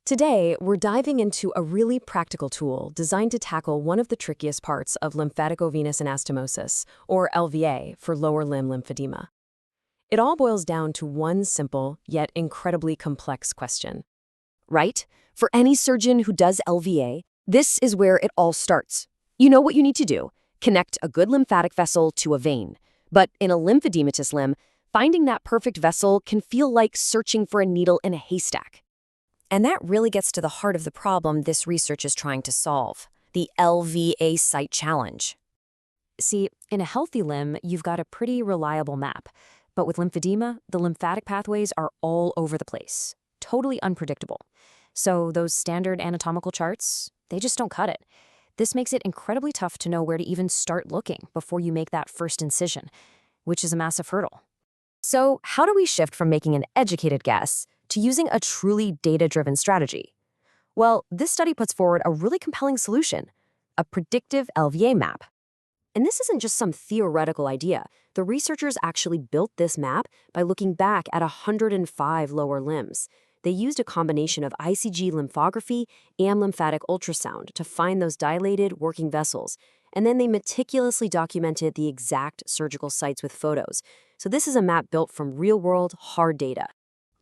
Today, we're diving into a really practical tool designed to tackle one of the trickiest parts of lymphaticovenous anastomosis, or LVA, for lower limb lymphedema. It all boils down to one simple, yet incredibly complex question. Right? For any surgeon who does LVA, this is where it all starts. You know what you need to do. Connect a good lymphatic vessel to a vein. But in a lymphedematous limb, finding that perfect vessel can feel like searching for a needle in a haystack. And that really gets to the heart of the problem this research is trying to solve, the LVA site challenge. See, in a healthy limb, you've got a pretty reliable map. But with lymphedema, the lymphatic pathways are all over the place, totally unpredictable. So those standard anatomical charts, they just don't cut it. This makes it incredibly tough to know where to even start looking before you make that first incision, which is a massive hurdle. So how do we shift from making an educated guess to using a truly data-driven strategy? Well, this study puts forward a really compelling solution, a predictive LVA map. And this isn't just some theoretical idea. The researchers actually built this map by looking back at 105 lower limbs. They used a combination of ICG lymphography and lymphatic ultrasound to find those dilated working vessels, and then they meticulously documented the exact surgical sites with photos. So this is a map built from real-world, hard data.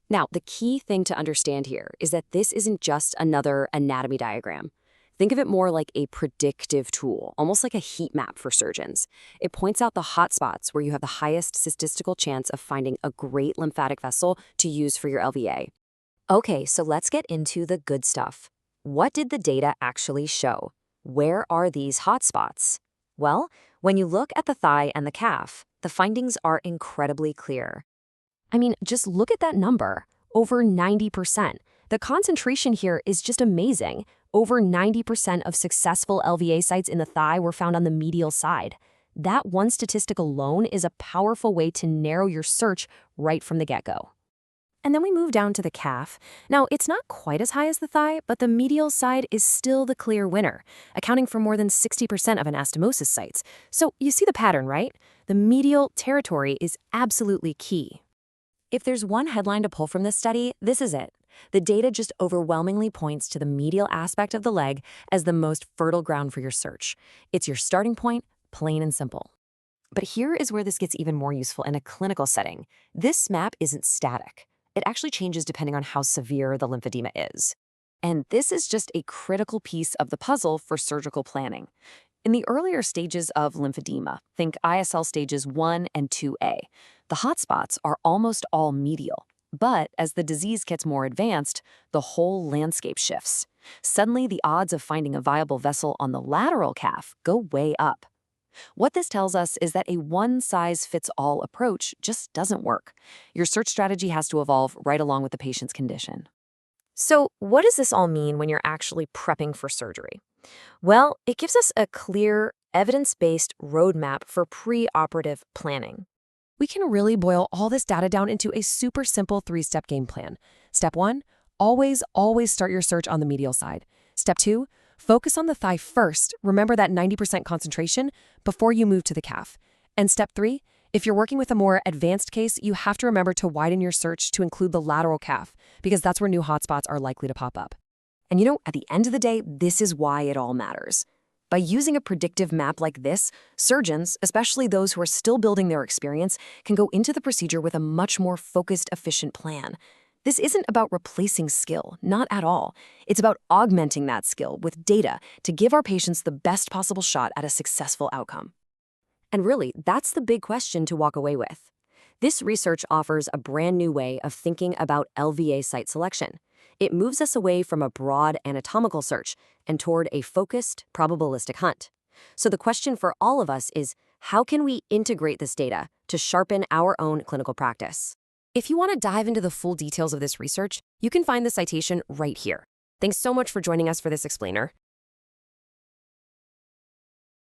Now, the key thing to understand here is that this isn't just another anatomy diagram. Think of it more like a predictive tool, almost like a heat map for surgeons. It points out the hot spots where you have the highest statistical chance of finding a great lymphatic vessel to use for your LVA. Okay, so let's get into the good stuff. What did the data actually show? Where are these hot spots? Well, when you look at the thigh and the calf, the findings are incredibly clear. I mean, just look at that number, over 90%. The concentration here is just amazing. Over 90% of successful LVA sites in the thigh were found on the medial side. That one statistic alone is a powerful way to narrow your search right from the get-go. And then we move down to the calf. Now, it's not quite as high as the thigh, but the medial side is still the clear winner, accounting for more than 60% of anastomosis sites. So you see the pattern, right? The medial territory is absolutely key. If there's one headline to pull from this study, this is it. The data just overwhelmingly points to the medial aspect of the leg as the most fertile ground for your search. It's your starting point, plain and simple. But here is where this gets even more useful in a clinical setting. This map isn't static. It actually changes depending on how severe the lymphedema is. And this is just a critical piece of the puzzle for surgical planning. In the earlier stages of lymphedema, think ISL stages 1 and 2A, the hotspots are almost all medial. But as the disease gets more advanced, the whole landscape shifts. Suddenly, the odds of finding a viable vessel on the lateral calf go way up. What this tells us is that a one-size-fits-all approach just doesn't work. Your search strategy has to evolve right along with the patient's condition. So what does this all mean when you're actually prepping for surgery? Well, it gives us a clear, evidence-based roadmap for pre-operative planning. We can really boil all this data down into a super simple 3-step game plan. Step 1, always start your search on the medial side. Step 2, focus on the thigh first. Remember that 90% concentration before you move to the calf. And step 3, if you're working with a more advanced case, you have to remember to widen your search to include the lateral calf, because that's where new hotspots are likely to pop up. And you know, at the end of the day, this is why it all matters. By using a predictive map like this, surgeons, especially those who are still building their experience, can go into the procedure with a much more focused, efficient plan. This isn't about replacing skill, not at all. It's about augmenting that skill with data to give our patients the best possible shot at a successful outcome. And really, that's the big question to walk away with. This research offers a brand new way of thinking about LVA site selection. It moves us away from a broad anatomical search and toward a focused, probabilistic hunt. So the question for all of us is, how can we integrate this data to sharpen our own clinical practice? If you want to dive into the full details of this research, you can find the citation right here. Thanks so much for joining us for this explainer.